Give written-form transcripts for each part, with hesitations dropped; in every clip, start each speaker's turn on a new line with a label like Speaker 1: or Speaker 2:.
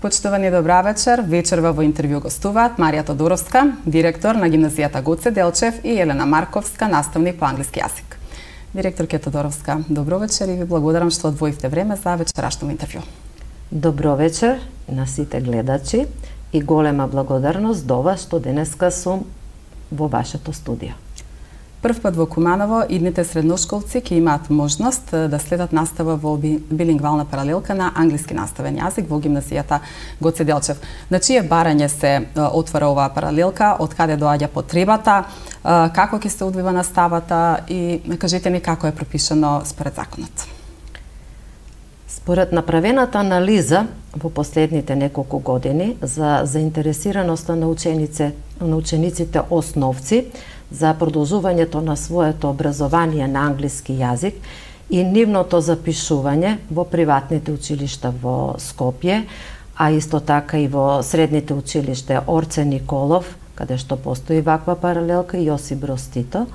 Speaker 1: Почитувани, добра вечер. Вечерва во интервју гостуваат Марија Тодоровска, директор на гимназијата Гоце Делчев, и Елена Марковска, наставник по англиски јазик. Директорке Тодоровска, добро вечер и ви благодарам што одвоивте време за вечерашното интервју.
Speaker 2: Добро вечер на сите гледачи и голема благодарност до вас што денеска сум во вашето студио.
Speaker 1: Прв пат во Куманово идните средношколци ќе имаат можност да следат настава во билингвална паралелка на англиски наставен јазик во гимназијата Гоце Делчев. На чие барање се отвара оваа паралелка, од каде доаѓа потребата, како ќе се одвива наставата и кажете ни како е пропишано според законот?
Speaker 2: Според направената анализа во последните неколку години за заинтересираноста на учениците основци за продолжувањето на своето образование на англиски јазик и нивното запишување во приватните училишта во Скопје, а исто така и во средните училиште Орце Николов, каде што постои ваква паралелка, и Јосип Броз Тито,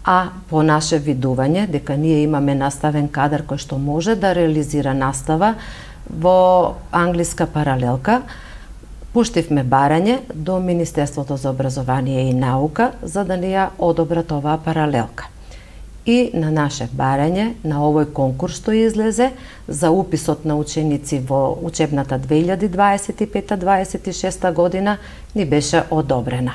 Speaker 2: а по наше видување дека ние имаме наставен кадар кој што може да реализира настава во англиска паралелка, пуштивме барање до Министерството за образование и наука за да ни ја одобрат оваа паралелка. И на наше барање, на овој конкурс што излезе за уписот на ученици во учебната 2025-26 година, ни беше одобрена.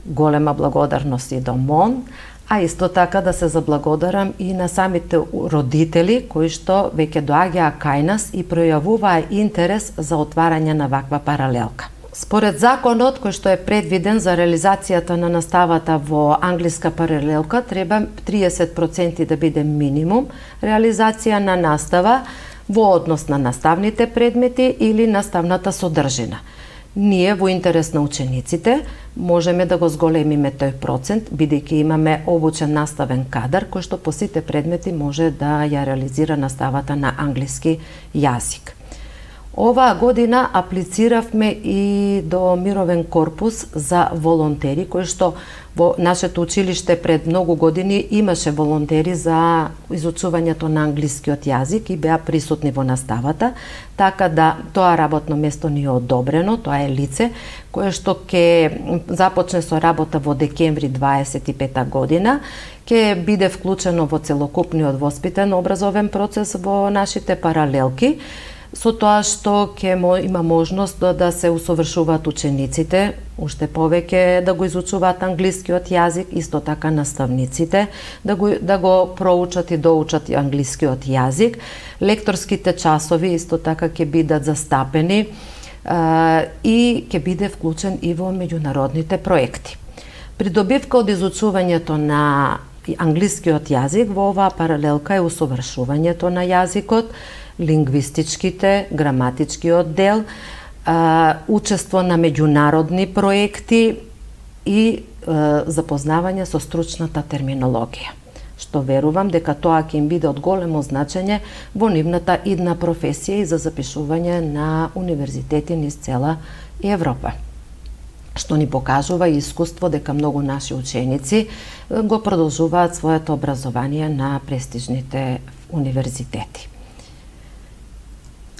Speaker 2: Голема благодарност и до МОН, а исто така да се заблагодарам и на самите родители кои што веќе доаѓаа кај нас и пројавуваа интерес за отварање на ваква паралелка. Според законот кој што е предвиден за реализацијата на наставата во англиска паралелка, треба 30% да биде минимум реализација на настава во однос на наставните предмети или наставната содржина. Ние во интерес на учениците можеме да го зголемиме тој процент, бидејќи имаме обучен наставен кадар кој што по сите предмети може да ја реализира наставата на англиски јазик. Оваа година аплициравме и до Мировен корпус за волонтери, кои што во нашето училиште пред многу години имаше волонтери за изучувањето на англискиот јазик и беа присутни во наставата, така да тоа работно место ни е одобрено, тоа е лице кое што ќе започне со работа во декември 25 година, ќе биде вклучено во целокупниот воспитен образовен процес во нашите паралелки, со тоа што ќе има можност да се усовршуваат учениците, уште повеќе да го изучуваат англискиот јазик, исто така наставниците да го проучат и доучат англискиот јазик. Лекторските часови исто така ќе бидат застапени и ќе биде вклучен и во меѓународните проекти. Придобивка од изучувањето на англискиот јазик во оваа паралелка е усовршувањето на јазикот, лингвистичките, граматичкиот дел, учество на меѓународни проекти и запознавање со стручната терминологија, што верувам дека тоа ќе им биде од големо значење во нивната идна професија и за запишување на универзитети низ цела Европа, што ни покажува и искуство дека многу наши ученици го продолжуваат своето образование на престижните универзитети.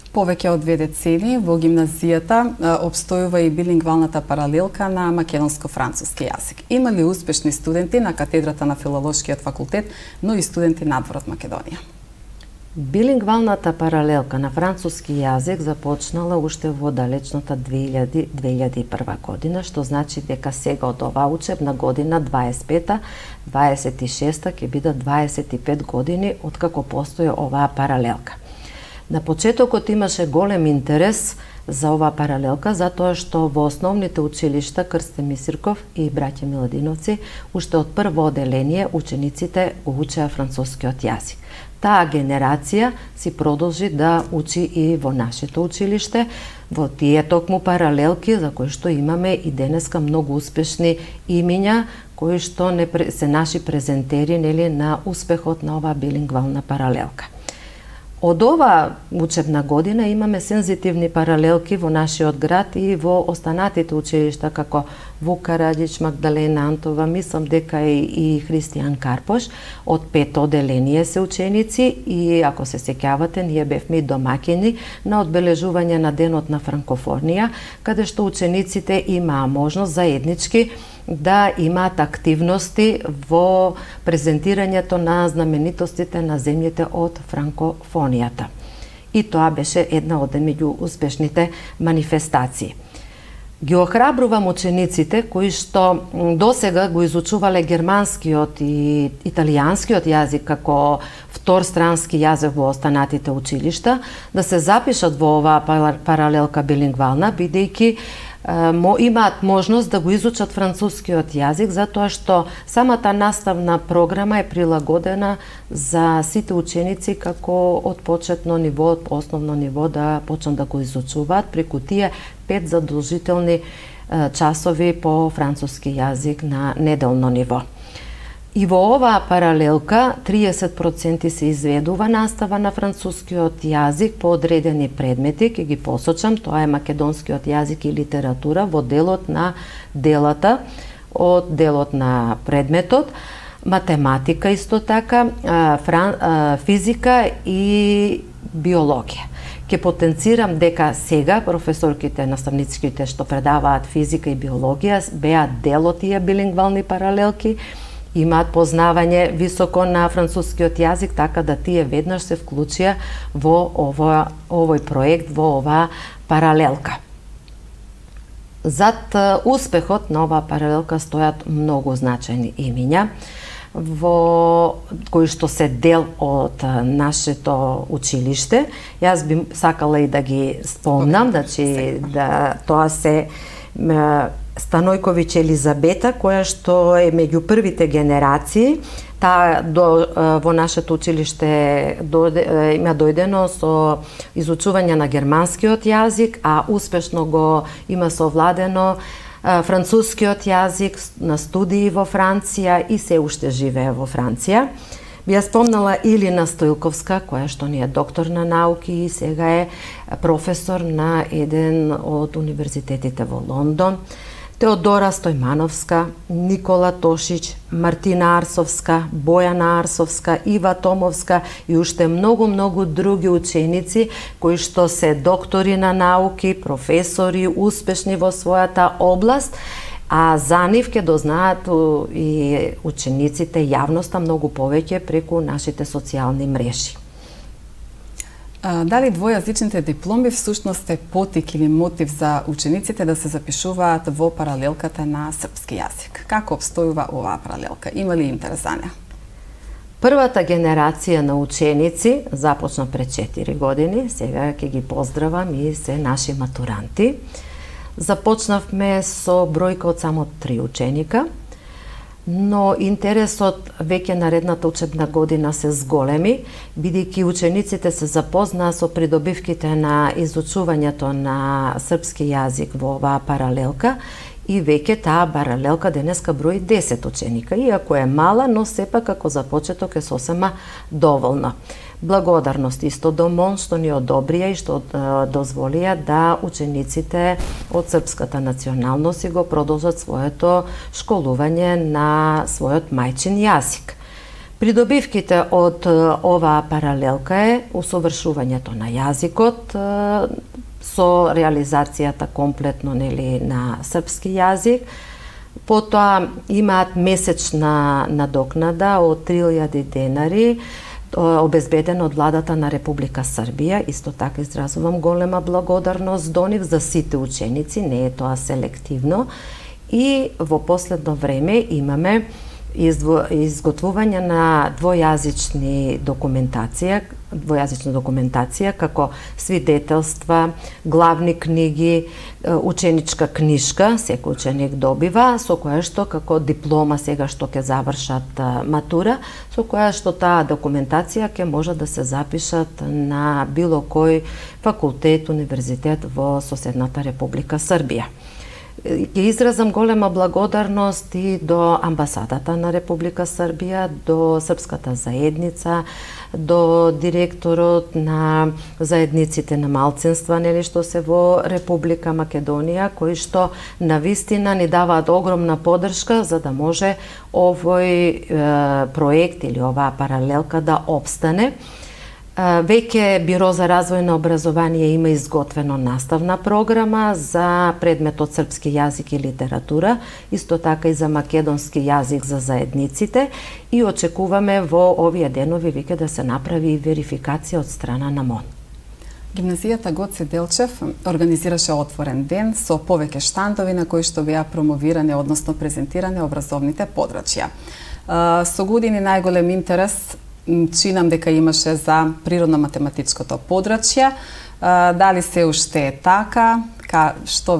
Speaker 1: Повеќе од 2 децени во гимназијата обстојува и билингвалната паралелка на македонско-француски јазик. Има ли успешни студенти на катедрата на Филолошкиот факултет, но и студенти надвор од Македонија?
Speaker 2: Билингвалната паралелка на француски јазик започнала уште во далечната 2001 година, што значи дека сега од оваа учебна година 25-26 ќе бидат 25 години откако постои оваа паралелка. На почетокот имаше голем интерес за оваа паралелка, затоа што во основните училишта Крсте Мисирков и браќа Миладиновци уште од прво оделение учениците го учеа францускиот јазик. Таа генерација си продолжи да учи и во нашето училиште, во тие токму паралелки за кои што имаме и денеска многу успешни имиња кои што се наши презентери на успехот на оваа билингвална паралелка. Од ова учебна година имаме сензитивни паралелки во нашиот град и во останатите училишта како Вук Караѓич, Магдалена Антова, мислам дека и Христијан Карпош. Од 5 оделение се ученици и ако се сеќавате, ние бевме домаќини на одбележување на Денот на франкофонија, каде што учениците имаа можност заеднички да имаат активности во презентирањето на знаменитостите на земјите од франкофонијата. И тоа беше една од меѓу успешните манифестации. Ги охрабрувам учениците кои што досега го изучувале германскиот и италијанскиот јазик како втор странски јазик во останатите училишта, да се запишат во оваа паралелка билингвална, бидејќи имаат можност да го изучат францускиот јазик, затоа што самата наставна програма е прилагодена за сите ученици како од почетно ниво, од основно ниво да почнат да го изучуваат преку тие 5 задолжителни часови по француски јазик на неделно ниво. И во оваа паралелка 30% се изведува настава на францускиот јазик по одредени предмети, ќе ги посочам, тоа е македонскиот јазик и литература во делот на делата, од делот на предметот, математика исто така, физика и биологија. Ке потенцирам дека сега професорките, наставниците што предаваат физика и биологија беа дел од тие билингвални паралелки, имаат познавање високо на францускиот јазик, така да тие веднаш се вклучија во овој проект, во оваа паралелка. Зад успехот на оваа паралелка стојат многу значајни имиња, кои што се дел од нашето училиште. Јас би сакала и да ги спомнам, да тоа се Станојковиќ Елизабета, која што е меѓу првите генерации. Таа во нашето училиште има дојдено со изучување на германскиот јазик, а успешно го има совладено францускиот јазик на студии во Франција и се уште живее во Франција. Би ја спомнала Илина Стојковска, која што ни е доктор на науки и сега е професор на еден од универзитетите во Лондон. Теодора Стојмановска, Никола Тошич, Мартина Арсовска, Бојана Арсовска, Ива Томовска и уште многу други ученици кои што се доктори на науки, професори, успешни во својата област, а за нив ќе дознаат и учениците, јавноста многу повеќе преку нашите социјални мрежи.
Speaker 1: Дали двојазичните дипломи всушност е потик или мотив за учениците да се запишуваат во паралелката на српски јазик? Како обстојува оваа паралелка? Има ли интерес за неа?
Speaker 2: Првата генерација на ученици започна пред 4 години, сега ќе ги поздравам и се наши матуранти. Започнавме со бројка од само 3 ученика, но интересот веќе наредната учебна година се зголеми, бидејќи учениците се запознаа со придобивките на изучувањето на српски јазик во оваа паралелка и веќе таа паралелка денеска брои 10 ученика, иако е мала, но сепак како за почеток е сосема доволна. Благодарност исто до МОН што ни одобрија и што дозволија да учениците од српската националност и го продолжат своето школување на својот мајчин јазик. Придобивките од оваа паралелка е усовршувањето на јазикот со реализацијата комплетно на српски јазик. Потоа имаат месечна надокнада од 3000 денари обезбедено од владата на Република Србија. Исто така изразувам голема благодарност до нив за сите ученици, не е тоа селективно. И во последно време имаме изготвување на двојазична документација како свидетелства, главни книги, ученичка книжка, секој ученик добива, со која што како диплома сега што ќе завршат матура, со која што таа документација ќе може да се запишат на било кој факултет, универзитет во соседната Република Србија. Ќе изразам голема благодарност и до амбасадата на Република Србија, до Српската заедница, до директорот на заедниците на малцинства, нели, што се во Република Македонија, кои што навистина ни даваат огромна поддршка за да може овој проект или оваа паралелка да опстане. Веќе Биро за развој на образование има изготвено наставна програма за предметот српски јазик и литература, исто така и за македонски јазик за заедниците, и очекуваме во овие денови веќе да се направи и верификација од страна на МОН.
Speaker 1: Гимназијата Гоце Делчев организираше отворен ден со повеќе штандови на кои што беа промовирани, односно презентирани образовните подрачја. Со години најголем интерес чинам дека имаше за природно-математичкото подрачје. Дали се уште е така? Што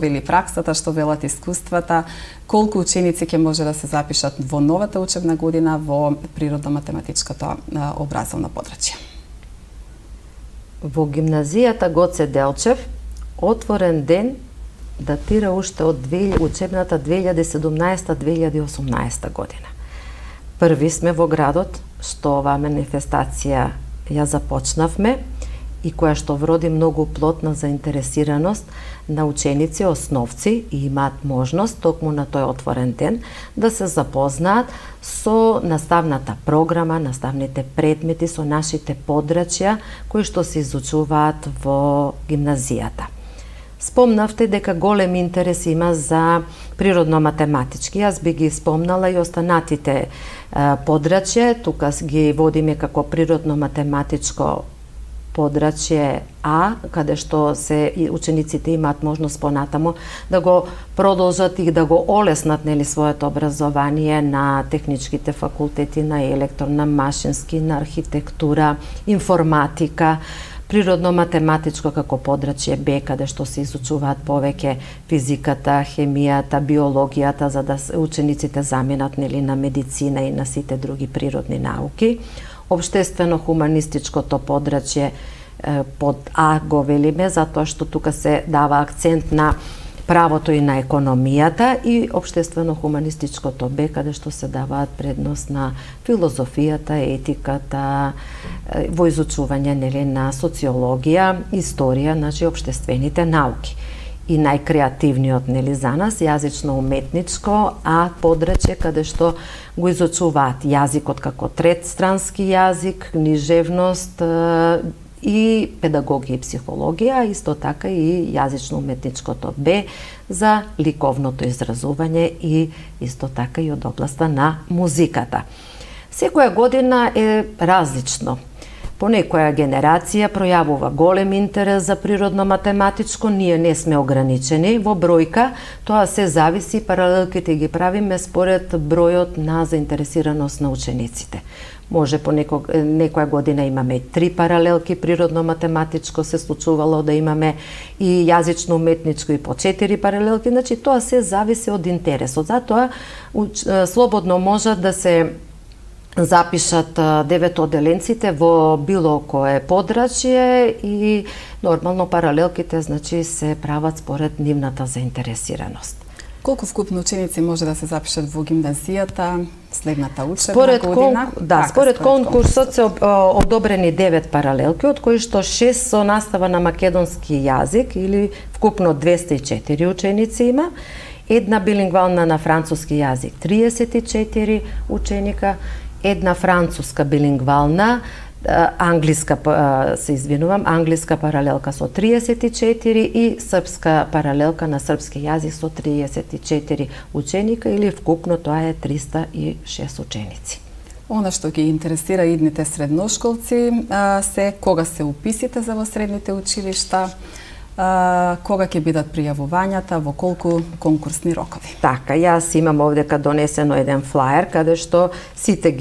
Speaker 1: вели праксата, што велат искуствата? Колку ученици ќе може да се запишат во новата учебна година во природно-математичкото образовно подрачје?
Speaker 2: Во гимназијата Гоце Делчев отворен ден датира уште од учебната 2017-2018 година. Први сме во градот што оваа манифестација ја започнавме и која што вроди многу плотна заинтересираност на ученици, основци, и имаат можност токму на тој отворен ден да се запознаат со наставната програма, наставните предмети, со нашите подрачја кои што се изучуваат во гимназијата. Спомнавте дека голем интерес има за природно-математички. Јас би ги спомнала и останатите подрачје. Тука ги водиме како природно-математичко подрачје А, каде што учениците имаат можност понатаму да го продолжат и да го олеснат, нели, своето образование на техничките факултети, на електро, на машински, на архитектура, информатика. Природно-математичко како подрачје Б, каде што се изучуваат повеќе физиката, хемијата, биологијата, за да учениците заминат, нели, на медицина и на сите други природни науки. Обштествено-хуманистичкото подрачје под А го велиме, затоа што тука се дава акцент на правото и на економијата, и обштествено-хуманистичкото Б, каде што се даваат предност на филозофијата, етиката, во изучување, нели, на социологија, историја, значи обштествените науки. И најкреативниот, нели, за нас јазично-уметничко А подрачје, каде што го изучуваат јазикот како трет странски јазик, книжевност и педагогија и психологија, исто така и јазично-уметничкото Б за ликовното изразување и исто така и од областа на музиката. Секоја година е различно. Понекоја генерација пројавува голем интерес за природно-математичко, ние не сме ограничени во бројка, тоа се зависи, паралелките ги правиме според бројот на заинтересираност на учениците. Може по некоја година имаме 3 паралелки природно-математичко, се случувало да имаме и јазично-уметничко и по 4 паралелки, значи тоа се зависи од интересот. Затоа слободно можат да се запишат 9 оделенците во било кое подрачје и нормално паралелките, значи, се прават според нивната заинтересираност.
Speaker 1: Колку вкупно ученици може да се запишат во гимназијата следната учебна година?
Speaker 2: Според конкурсот се одобрени 9 паралелки, од кои што 6 со настава на македонски јазик, или вкупно 204 ученици има, една билингвална на француски јазик 34 ученика, една француска билингвална, англиска паралелка со 34 и српска паралелка на српски јазик со 34 ученика, или вкупно тоа е 306 ученици.
Speaker 1: Она што ги интересира идните средношколци се кога се уписите за во средните училишта, кога ќе бидат пријавувањата, во колку конкурсни рокови.
Speaker 2: Така, јас имам овдека донесено еден флаер каде што сите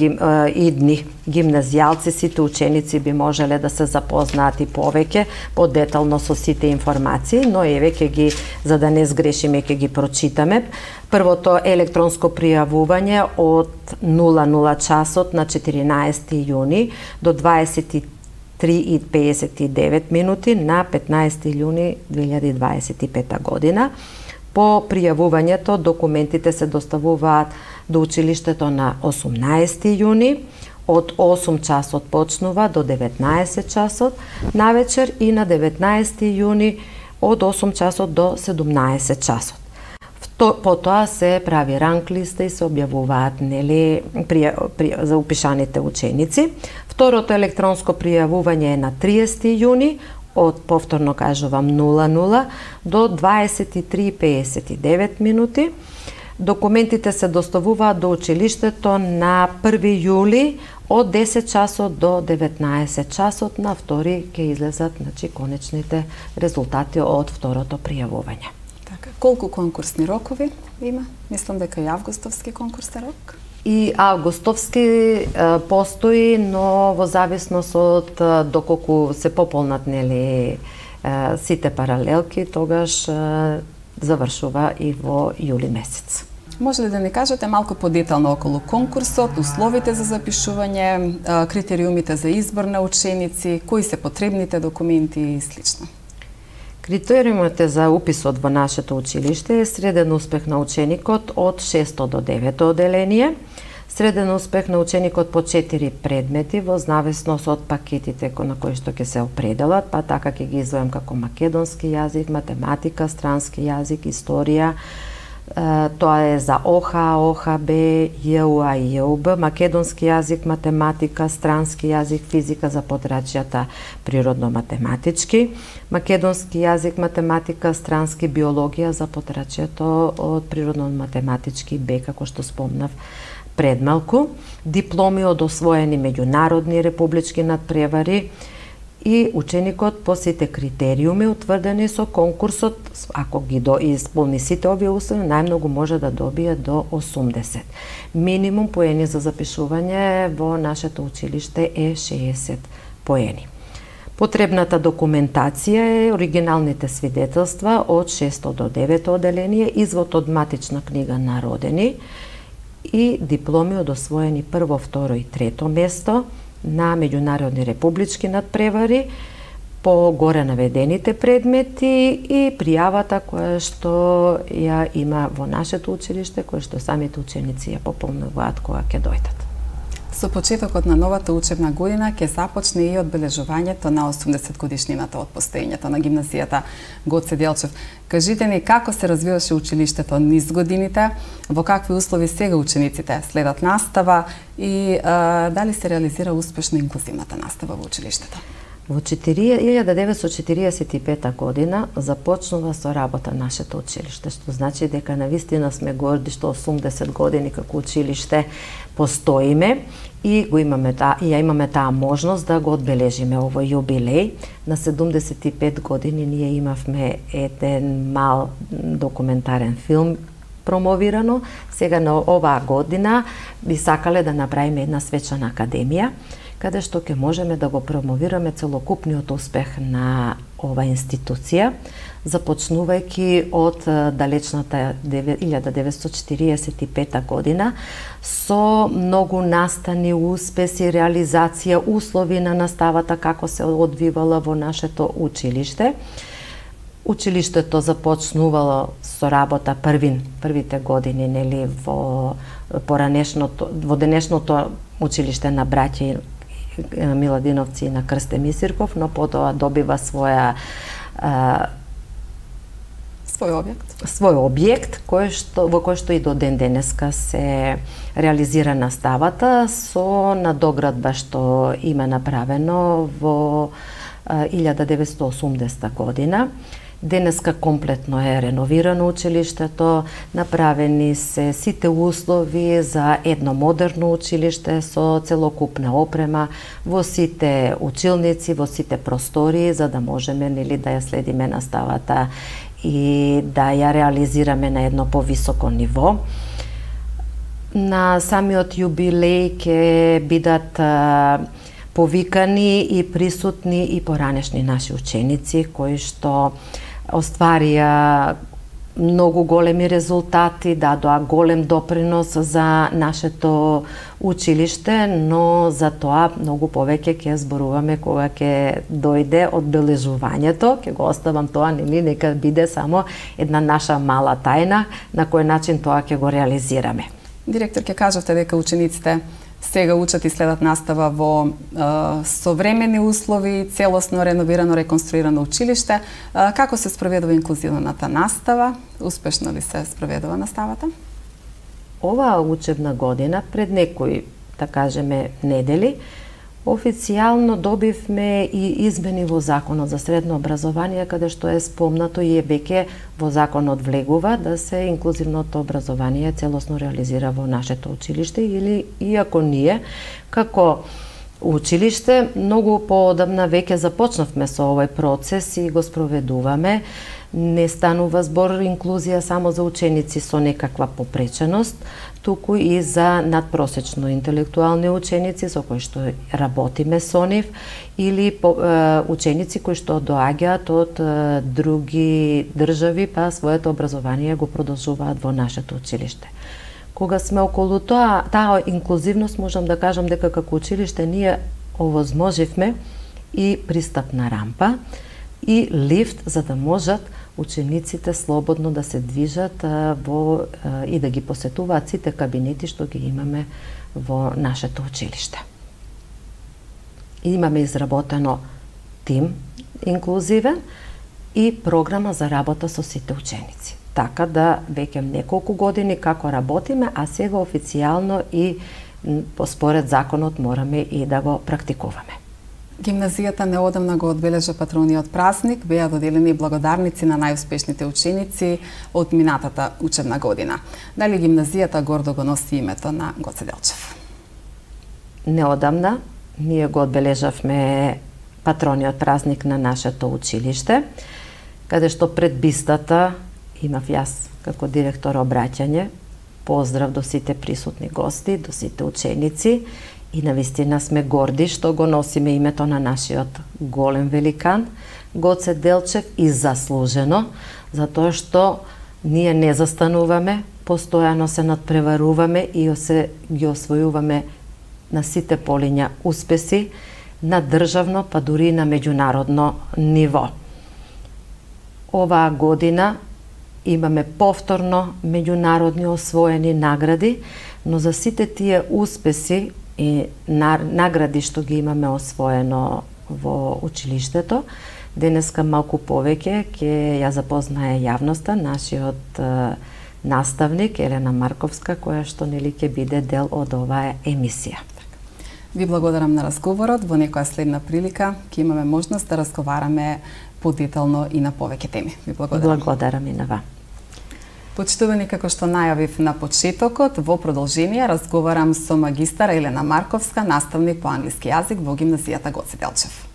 Speaker 2: идни гимназијалци, сите ученици би можеле да се запознаат и повеќе подетално со сите информации, но еве ќе ги, за да не сгрешиме, ќе ги прочитаме. Првото електронско пријавување од 00 часот на 14 јуни до 23:59 минути на 15 јуни 2025 година. По пријавувањето, документите се доставуваат до училиштето на 18 јуни, од 8 часот почнува до 19 часот навечер и на 19 јуни од 8 часот до 17 часот. Потоа се прави ранг листа и се објавуваат за упишаните ученици. Второто електронско пријавување е на 30 јуни, од, повторно кажувам, 00 до 23:59 минути. Документите се доставуваат до училиштето на 1 јули од 10 часот до 19 часот. На 2 ќе излезат конечните резултати од второто пријавување.
Speaker 1: Така, колку конкурсни рокови има? Мислам дека и августовски конкурс е рок.
Speaker 2: И августовски постои, но во зависност од доколку се пополнат сите паралелки, тогаш завршува и во јули месец.
Speaker 1: Може ли да ни кажете малку подетално околу конкурсот, условите за запишување, критериумите за избор на ученици, кои се потребните документи и слично?
Speaker 2: Критериумите за уписот во нашето училиште е среден успех на ученикот од 6 до 9 оделение, среден успех на ученикот по 4 предмети во зависност од пакетите на кои што ќе се определат, па така ќе ги издвојам како македонски јазик, математика, странски јазик, историја. Тоа е за ОХ, ОХБ, ЈУА и ЈУБ, македонски јазик, математика, странски јазик, физика за подрачјата природно-математички, македонски јазик, математика, странски, биологија за подрачјето од природно-математички Б, како што спомнав предмалку, дипломи од освоени меѓународни републички надпревари, и ученикот по сите критериуми утврдени со конкурсот, ако ги исполни сите овие услови, најмногу може да добие до 80. Минимум поени за запишување во нашето училиште е 60 поени. Потребната документација е оригиналните свидетелства од 6 до 9 оделение, извод од матична книга на родени и дипломи од освоени прво, второ и трето место на меѓународни републички надпревари по горе наведените предмети и пријавата која што ја има во нашето училиште, која што самите ученици ја пополнуваат кога ќе дојдат.
Speaker 1: Со почетокот на новата учебна година ќе започне и одбележувањето на 80 годишнината од постоењето на гимназијата Гоце Делчев. Кажите ни како се развиваше училиштето низ годините, во какви услови сега учениците следат настава и дали се реализира успешно инклузивната настава во училиштето?
Speaker 2: Во 1945 година започнува со работа нашето училиште, што значи дека навистина сме горди што 80 години како училиште постоиме и ја имаме таа можност да го одбележиме овој јубилеј. На 75 години ние имавме еден мал документарен филм промовирано. Сега на оваа година би сакале да направиме една свечана академија, каде што ќе можеме да го промовираме целокупниот успех на ова институција, започнувајќи од далечната 1945 година со многу настани, успеси, реализација, услови на наставата како се одвивала во нашето училиште. Училиштето започнувало со работа првите години во денешното училиште на браќа Миладиновци на Крстем Исирков, но потоа добива свој објект во кој што и до ден денеска се реализира наставата со надоградба што има направено во 1980 година. Денеска комплетно е реновирано училиштето, направени се сите услови за едно модерно училиште со целокупна опрема во сите училници, во сите простории, за да можеме да ја следиме наставата и да ја реализираме на едно повисоко ниво. На самиот јубилеј ќе бидат повикани и присутни и поранешни наши ученици кои што остварија многу големи резултати, дадоа голем допринос за нашето училиште, но за тоа многу повеќе ќе зборуваме кога ќе дојде одбележувањето. Ќе го оставам тоа, нека биде само една наша мала тајна на кој начин тоа ќе го реализираме.
Speaker 1: Директор, ќе кажавте дека учениците сега учат и следат настава во современи услови, целосно реновирано, реконструирано училиште. Како се спроведува инклузивната настава? Успешно ли се спроведува наставата?
Speaker 2: Оваа учебна година, пред некои, да кажеме, недели, официјално добивме и измени во Законот за средно образование, каде што е спомнато и веќе во Законот влегува да се инклузивното образование целосно реализира во нашето училиште, или иако ние, како училиште, многу поодамна веќе започнавме со овој процес и го спроведуваме. Не станува збор инклузија само за ученици со некаква попреченост, туку и за надпросечно интелектуални ученици со кои што работиме со нив, или ученици кои што доаѓаат од други држави, па своето образование го продолжуваат во нашето училиште. Кога сме околу таа инклузивност, можам да кажам дека како училиште ние овозможивме и пристапна рампа и лифт за да можат учениците слободно да се движат и да ги посетуваат сите кабинети што ги имаме во нашето училиште. Имаме изработено тим инклузивен и програма за работа со сите ученици. Така да веќе неколку години како работиме, а сега официјално и според законот мораме и да го практикуваме.
Speaker 1: Гимназијата неодамна го одбележа патрониот празник, беа доделени благодарници на најуспешните ученици од минатата учебна година. Дали гимназијата гордо го носи името на Гоце Делчев?
Speaker 2: Неодамна ние го одбележавме патрониот празник на нашето училиште, каде што пред бистата имав јас како директор обраќање, поздрав до сите присутни гости, до сите ученици, и навистина сме горди што го носиме името на нашиот голем великан Гоце Делчев, и заслужено, затоа што ние не застануваме, постојано се надпреваруваме и ги освојуваме на сите полиња успеси на државно, па дури и на меѓународно ниво. Оваа година имаме повторно меѓународни освоени награди, но за сите тие успеси и награди што ги имаме освоено во училиштето, денеска малку повеќе ќе ја запознае јавноста нашиот наставник Елена Марковска, која што нели ќе биде дел од оваа емисија.
Speaker 1: Ви благодарам на разговорот. Во некоја следна прилика ќе имаме можност да разговараме подетално и на повеќе теми. Ви благодарам.
Speaker 2: Благодарам и на вас.
Speaker 1: Почитувани, како што најавив на почетокот, во продолжение разговарам со магистар Елена Марковска, наставник по англиски јазик во гимназијата Гоце Делчев.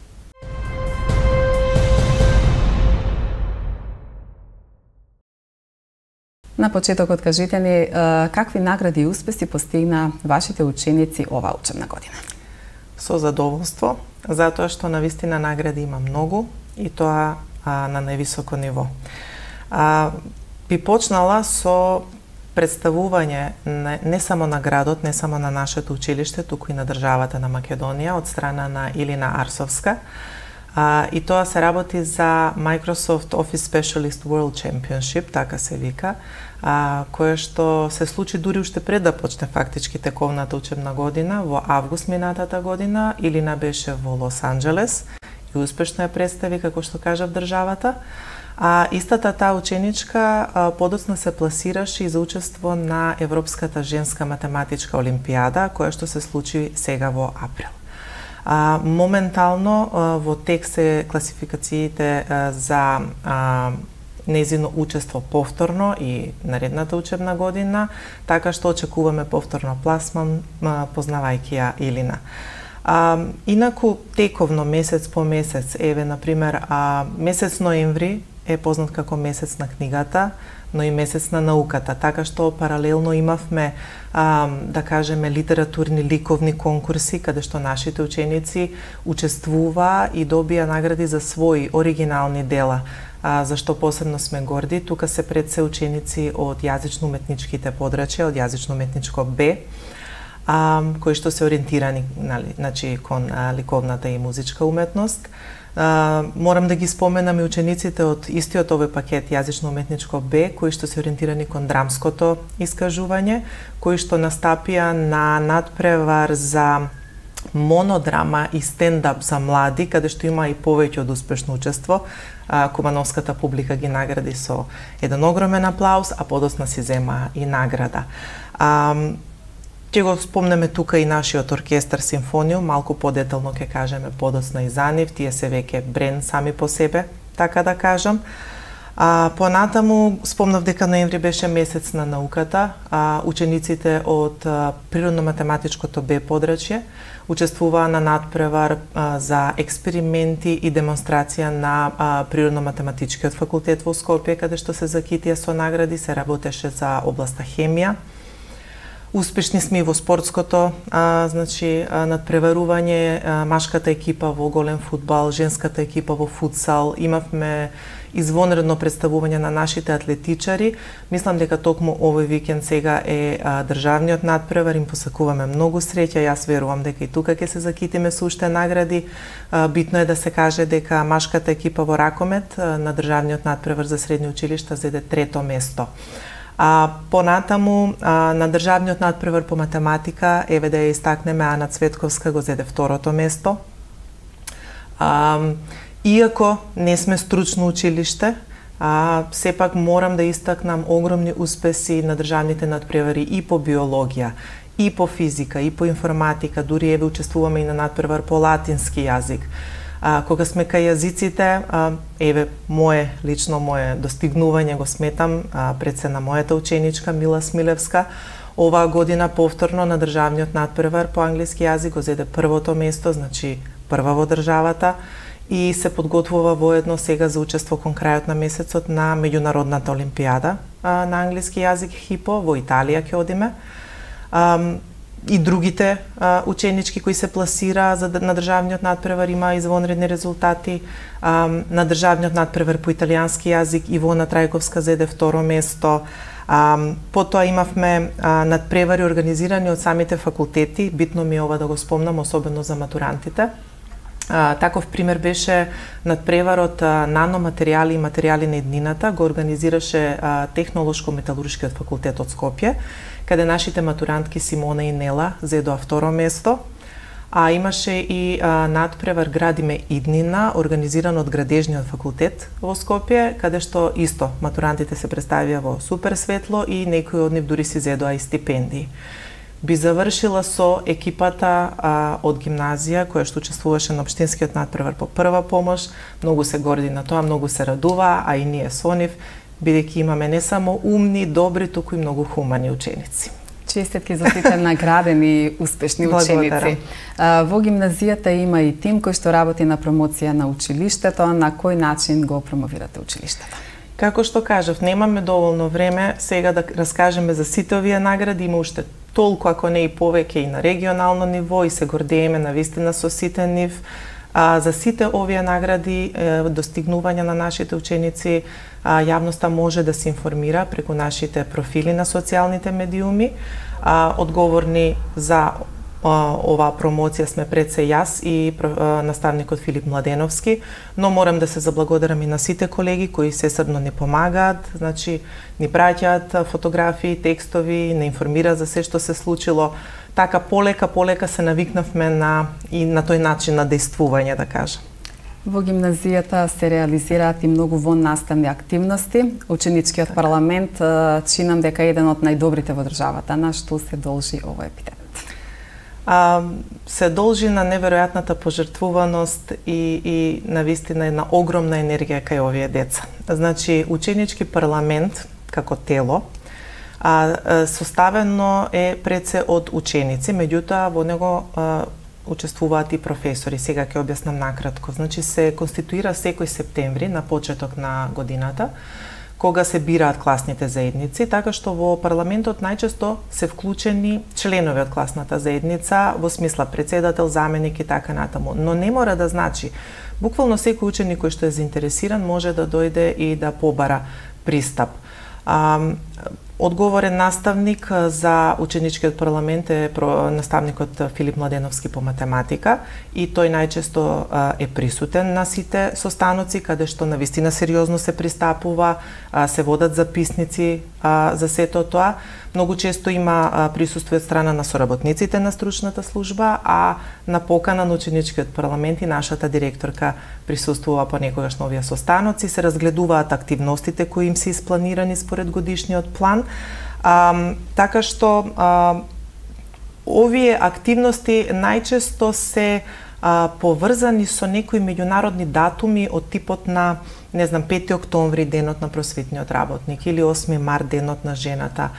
Speaker 1: На почетокот кажете ни какви награди и успеси постигна вашите ученици оваа учебна година?
Speaker 3: Со задоволство, затоа што навистина награди има многу и тоа на највисоко ниво. Би почнала со представување не само на градот, не само на нашето училиште, туку и на државата на Македонија од страна на Илина Арсовска. И тоа се работи за Microsoft Office Specialist World Championship, така се вика, кое што се случи дури уште пред да почне фактички тековната учебна година, во август минатата година. Илина беше во Лос Анџелес и успешно ја представи, како што кажав, државата. Истата таа ученичка подоцна се пласираше и за учество на Европската женска математичка олимпијада, која што се случи сега во април. Моментално во тек се класификациите за нејзино учество повторно и наредната учебна година, така што очекуваме повторно пласман, познавајќи ја Илина. Инаку тековно месец по месец, еве например месец ноември е познат како месец на книгата, но и месец на науката, така што паралелно имавме, да кажеме, литературни ликовни конкурси, каде што нашите ученици учествува и добија награди за своји оригинални дела, за што посебно сме горди. Тука се пред се ученици од јазично-уметничките подрачја, од јазично-уметничко Б, кои што се ориентирани, значи, кон ликовната и музичка уметност. Морам да ги споменам и учениците од истиот овој пакет јазично-уметничко Б, кои што се ориентирани кон драмското искажување, кои што настапија на надпревар за монодрама и стендап за млади, каде што има и повеќе од успешно учество. Кубановската публика ги награди со еден огромен аплауз, а подоцна си зема и награда. Ќе го спомнеме тука и нашиот оркестар Симфониум, малку подетално ќе кажеме подоцна и за нив, тие се веќе бренд сами по себе, така да кажам. Понатаму спомнав дека ноември беше месец на науката, учениците од природно-математичкото Б подрачје учествуваа на надпревар за експерименти и демонстрација на природно-математичкиот факултет во Скопје, каде што се закитија со награди, се работеше за областа хемија. Успешни сме и во спортското, значи надпреварување, машката екипа во голем фудбал, женската екипа во футсал, имавме извонредно представување на нашите атлетичари. Мислам дека токму овој викенд сега е државниот надпревар, им посакуваме многу среќа, јас верувам дека и тука ќе се закитиме со уште награди. Битно е да се каже дека машката екипа во ракомет на државниот надпревар за средни училишта зеде 3-то место. Понатаму на државниот надпревар по математика, еве да ја истакнеме, Ана Цветковска го зеде 2-то место. Иако не сме стручно училиште, сепак морам да истакнам огромни успеси на државните надпревари и по биологија, и по физика, и по информатика, дури еве учествуваме и на надпревар по латински јазик. Кога сме кај јазиците, еве лично мое достигнување го сметам пред се на мојата ученичка Мила Смилевска. Оваа година повторно на државниот надпревар по англиски јазик го зеде 1-то место, значи прва во државата, и се подготвува воедно сега за учество кон крајот на месецот на меѓународната олимпијада на англиски јазик ХИПО во Италија ќе одиме. И другите ученички кои се пласира на државниот надпревар има извонредни резултати. На државниот надпревар по италијански јазик Ивона Трајковска зеде 2-ро место. Потоа имавме надпревари организирани од самите факултети, битно ми е ова да го спомнам, особено за матурантите. Таков пример беше надпреварот наноматеријали и материјали на еднината, го организираше Технолошко-металуршкиот факултет од Скопје, каде нашите матурантки Симона и Нела зедоа 2-ро место, а имаше и надпревар Градиме иднина, организиран од Градежниот факултет во Скопје, каде што исто матурантите се представија во супер светло и некои од нив дури си зедоа и стипендии. Би завршила со екипата од гимназија која што учествуваше на општинскиот надпревар по прва помош. Многу се горди на тоа, многу се радува, а и ние со нив, бидејќи имаме не само умни, добри, туку и многу хумани ученици.
Speaker 1: Честитки за сите наградени успешни ученици. Во гимназијата има и тим кој што работи на промоција на училиштето. На кој начин го промовирате училиштето?
Speaker 3: Како што кажав, немаме доволно време сега да раскажеме за сите овие награди, има уште толку, ако не и повеќе, и на регионално ниво, и се гордееме навистина со сите нив. За сите овие награди, достигнувања на нашите ученици, јавноста може да се информира преку нашите профили на социјалните медиуми. Одговорни за оваа промоција сме пред се јас и наставникот Филип Младеновски, но морам да се заблагодарам и на сите колеги кои сесрдно ни помагаат, значи ни праќаат фотографии, текстови, не информираат за се што се случило. Така полека се навикнавме на тој начин на дејствување, да кажам.
Speaker 1: Во гимназијата се реализираат и многу воннаставни активности. Ученичкиот парламент чинам дека е еден од најдобрите во државата. На што се должи овој епитет?
Speaker 3: Се должи на неверојатната пожртвуваност и навистина една огромна енергија кај овие деца. Значи, ученички парламент како тело составено е пред се од ученици, меѓутоа во него учествуваат и професори. Сега ќе објаснам накратко. Значи се конституира секој септември на почеток на годината, кога се бираат класните заедници, така што во парламентот најчесто се вклучени членови од класната заедница во смисла председател, заменик и така натаму. Но не мора да значи. Буквално секој ученик кој што е заинтересиран може да дојде и да побара пристап. Одговорен наставник за ученичкиот парламент е наставникот Филип Младеновски по математика и тој најчесто е присутен на сите состаноци каде што навистина сериозно се пристапува, се водат записници за сето тоа. Многу често има присуство од страна на соработниците на стручната служба, а на покана на ученичкиот парламент и нашата директорка присуствува понекогаш на овие состаноци, се разгледуваат активностите кои им се испланирани според годишниот план. Така што овие активности најчесто се поврзани со некои меѓународни датуми од типот на, не знам, 5 октомври, денот на просветниот работник, или 8 март, денот на жената,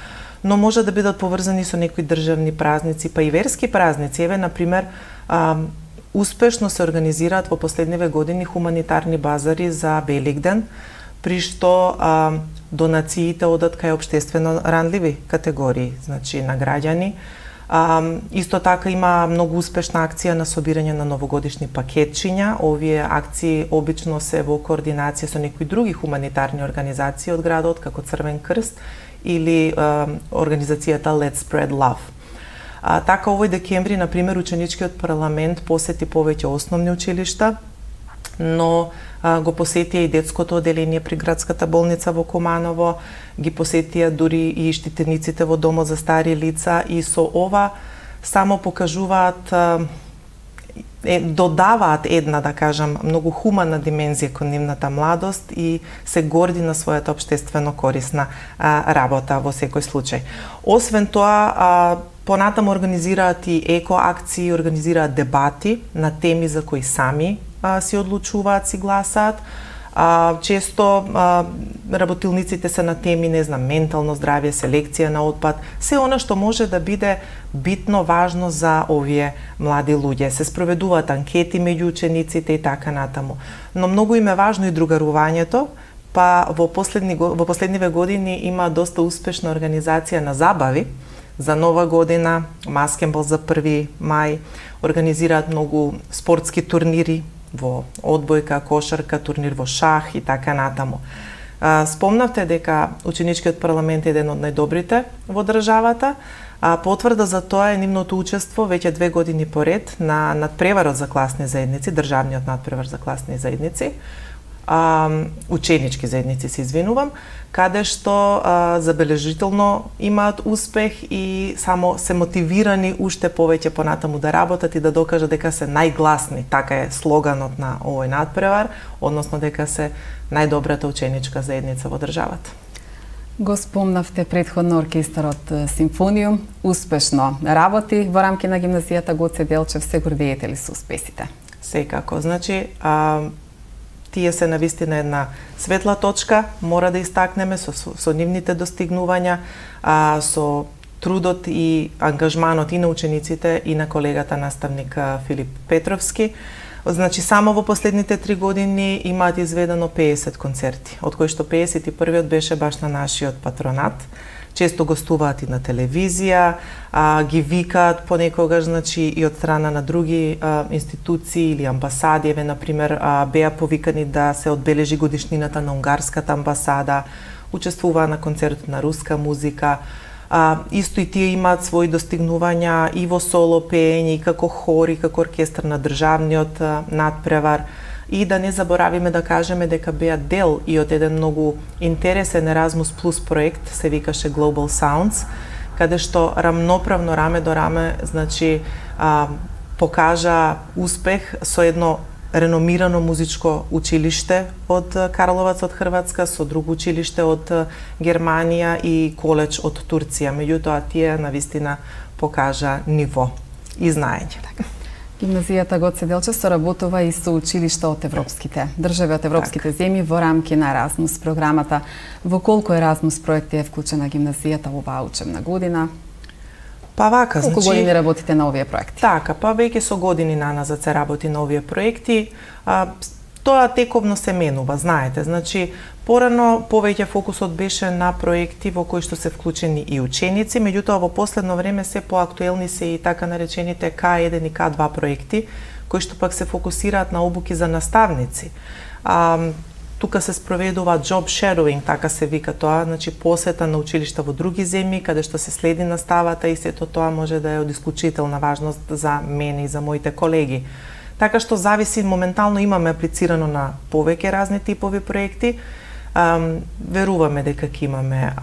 Speaker 3: но може да бидат поврзани со некои државни празници, па и верски празници. Еве, например, успешно се организираат во последниве години хуманитарни базари за Великден, при што донациите одат кај општествено ранливи категории, значи на граѓани. Исто така има многу успешна акција на собирање на новогодишни пакетчиња. Овие акции обично се во координација со некои други хуманитарни организации од градот, како Црвен крст или организацијата Let's Spread Love. Така овој декември, например, ученичкиот парламент посети повеќе основни училишта, но го посетија и детското оделение при градската болница во Куманово, ги посетија дури и штитениците во домот за стари лица и со ова само покажуваат, додаваат една, да кажам, многу хумана димензија кон нивната младост и се горди на својата општествено корисна работа во секој случај. Освен тоа, понатаму организираат и еко-акции, организираат дебати на теми за кои сами си одлучуваат, си гласаат. Често работилниците се на теми, не знам, ментално здравје, селекција на отпад, се она што може да биде битно важно за овие млади луѓе. Се спроведуваат анкети меѓу учениците и така натаму. Но многу им е важно и другарувањето, па во последниве години има доста успешна организација на забави за Нова година, маскенбол за 1 мај, организираат многу спортски турнири во одбојка, кошарка, турнир во шах и така натаму. Спомнавте дека ученичкиот парламент е еден од најдобрите во државата. Потврда за тоа е нивното учество веќе 2 години поред на надпреварот за класни заедници, државниот надпревар за класни заедници, ученички заедници, се извинувам, каде што забележително имаат успех и само се мотивирани уште повеќе понатаму да работат и да докажат дека се најгласни, така е слоганот на овој надпревар, односно дека се најдобрата ученичка заедница во државата.
Speaker 1: Го спомнавте претходно оркестарот Симфониум, успешно работи во рамки на гимназијата Гоце Делчев, се гордеете ли со успесите?
Speaker 3: Секако, значи, тие се навистина една светла точка, мора да истакнеме со нивните достигнувања, со трудот и ангажманот и на учениците и на колегата наставник Филип Петровски. Значи, само во последните 3 години имаат изведено 50 концерти, од кои што 51-иот беше баш на нашиот патронат. Често гостуваат и на телевизија, ги викаат понекогаш, значи, и од страна на други институции или амбасади. Еве, например, беа повикани да се одбележи годишнината на унгарската амбасада, учествуваа на концертот на руска музика. Исто и тие имаат своји достигнувања и во соло пеење, и како хор, и како оркестар на државниот надпревар. И да не заборавиме да кажеме дека беа дел и од еден многу интересен Erasmus Plus проект, се викаше Global Sounds, каде што рамноправно, раме до раме, значи, покажа успех со едно реномирано музичко училиште од Карловац од Хрватска, со друго училиште од Германија и коледж од Турција. Меѓутоа, тие навистина покажа ниво и знаење.
Speaker 1: Гимназијата Гоце Делчев соработува и со училишта од европските држави, од европските земји во рамки на Erasmus програмата. Во колку Erasmus проекти е вклучена гимназијата оваа учебна година?
Speaker 3: Па вака,
Speaker 1: Колку години работите на овие проекти?
Speaker 3: Така, па веќе со години наназад се работи на овие проекти. Тоа тековно се менува, знаете. Значи, порано повеќе фокусот беше на проекти во кои што се вклучени и ученици, меѓутоа во последно време се поактуелни се и така наречените К1 и К2 проекти, кои што пак се фокусираат на обуки за наставници. Тука се спроведува job shadowing, така се вика тоа, значи посета на училишта во други земји, каде што се следи наставата и сето тоа може да е од исклучителна важност за мене и за моите колеги. Така што зависи, моментално имаме аплицирано на повеќе разни типови проекти. Веруваме дека ќе имаме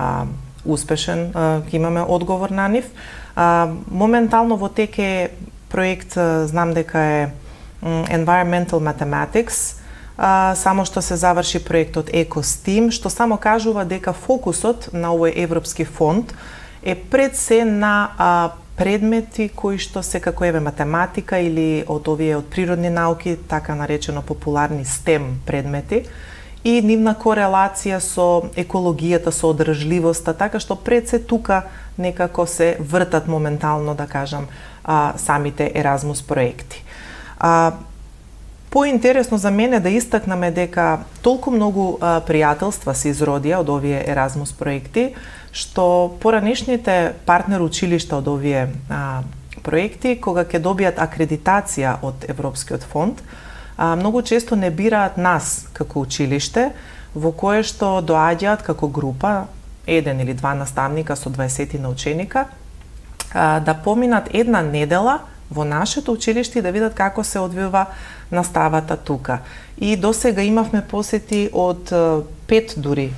Speaker 3: успешен, ќе имаме одговор на нив. Моментално во тек е проект, знам дека е Environmental Mathematics, само што се заврши проектот EcoSTEAM, што само кажува дека фокусот на овој европски фонд е пред се на предмети кои што се како еве математика или од овие од природни науки, така наречено популарни STEM предмети, и нивна корелација со екологијата, со одржливоста, така што пред се тука некако се вртат моментално, да кажам, самите Еразмус проекти. Поинтересно за мене да истакнеме дека толку многу пријателства се изродија од овие Еразмус проекти, што поранешните партнер училишта од овие проекти, кога ќе добијат акредитација од Европскиот фонд, многу често не бираат нас како училиште, во кое што доаѓаат како група, 1 или 2 наставника со 20 на ученика, да поминат една недела во нашето училиште и да видат како се одвива наставата тука. И досега имавме посети од 5 дури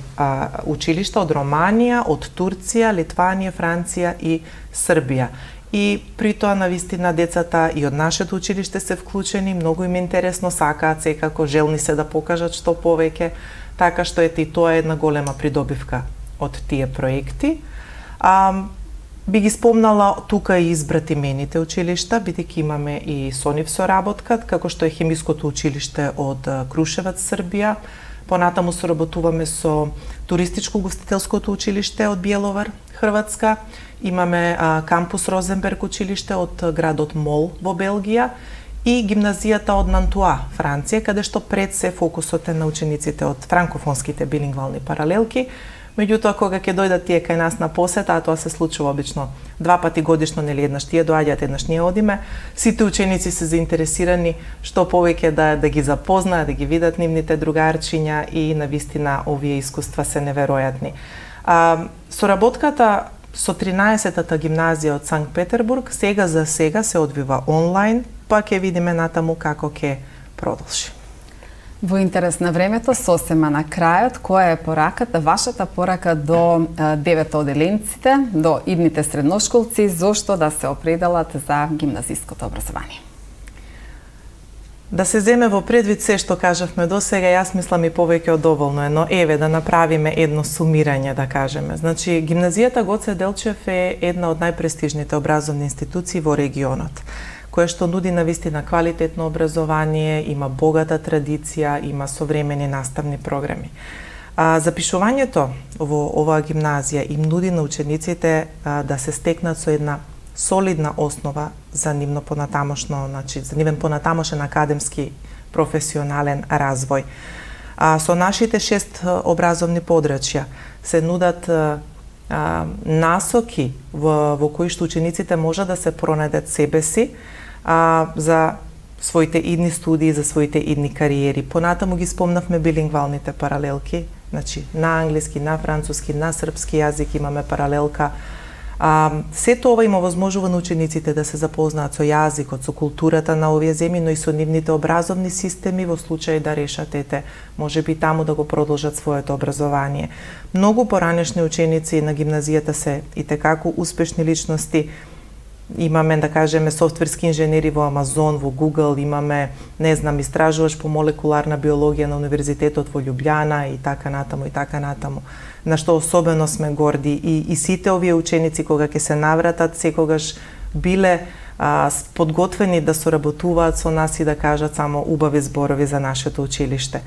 Speaker 3: училишта, од Романија, од Турција, Литванија, Франција и Србија. И при тоа навистина децата и од нашето училиште се вклучени, многу им е интересно, сакаат секако, желни се да покажат што повеќе, така што ете и тоа е една голема придобивка од тие проекти. Би ги спомнала тука и избрати мените училишта, бидејќи имаме и со нив соработка, како што е Хемиското училиште од Крушевац, Србија. Понатаму соработуваме со Туристичко-гостителското училиште од Бјеловар, Хрватска. Имаме кампус Розенберг училиште од градот Мол во Белгија и гимназијата од Нантуа, Франција, каде што пред се фокусот е на учениците од франкофонските билингвални паралелки. Меѓутоа, кога ќе дојдат тие кај нас на посета, а тоа се случува обично 2 пати годишно, нели еднаш тие доаѓаат, еднаш ние одиме, сите ученици се заинтересирани што повеќе да ги запознаат, да ги видат нивните другарчиња и навистина овие искуства се неверојатни. Соработката со 13-та гимназија од Санкт Петербург сега за сега се одвива онлайн, па ќе видиме натаму како ќе продолжи.
Speaker 1: Во интерес на времето, сосема на крајот, која е пораката, вашата порака до деветоделенците, до идните средношколци, зошто да се определат за гимназиското образование?
Speaker 3: Да се земе во предвид се што кажавме до сега, јас мислам и повеќе од доволно е, но еве да направиме едно сумирање, да кажеме. Значи, гимназијата Гоце Делчев е една од најпрестижните образовни институции во регионот, кое што нуди навистина квалитетно образование, има богата традиција, има современи наставни програми. Запишувањето во оваа гимназија им нуди на учениците да се стекнат со една солидна основа за нивно понатамошно, значи за нивен понатамошен академски професионален развој. Со нашите 6 образовни подрачја се нудат насоки во кои што учениците може да се пронајдат себе си за своите идни студии, за своите идни кариери. Понатаму ги спомнавме билингвалните паралелки, значи на англиски, на француски, на српски јазик имаме паралелка. Сето ова има возможува на учениците да се запознаат со јазикот, со културата на овие земји, но и со нивните образовни системи во случај да решат може би таму да го продолжат своето образование. Многу поранешни ученици на гимназијата се итекако успешни личности. Имаме, да кажеме, софтверски инженери во Амазон, во Google, имаме, не знам, истражуваш по молекуларна биологија на Универзитетот во Љубљана и така натаму, на што особено сме горди и сите овие ученици кога ќе се навратат секогаш биле подготвени да соработуваат со нас и да кажат само убави зборови за нашето училиште.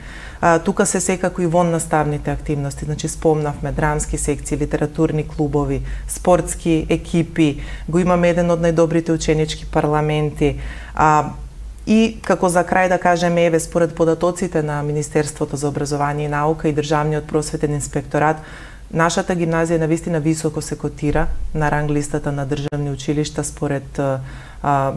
Speaker 3: Тука се секако и вон наставните активности, значи спомнавме драмски секции, литературни клубови, спортски екипи, го имаме еден од најдобрите ученички парламенти. И како за крај да кажеме, еве, според податоците на Министерството за образование и наука и Државниот просветен инспекторат, нашата гимназија навистина високо се котира на ранг листата на државни училишта според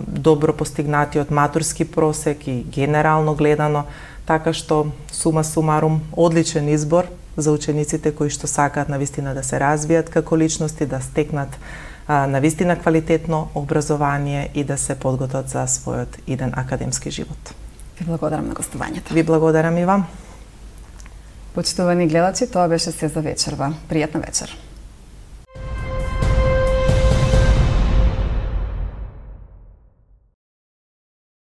Speaker 3: добро постигнатиот матурски просек и генерално гледано, така што сума сумарум одличен избор за учениците кои што сакаат навистина да се развијат како личности, да стекнат навистина квалитетно образование и да се подготват за својот иден академски живот.
Speaker 1: Ви благодарам на гостувањето.
Speaker 3: Ви благодарам и вам.
Speaker 1: Почитувани гледачи, тоа беше се за вечерва. Пријатна вечер.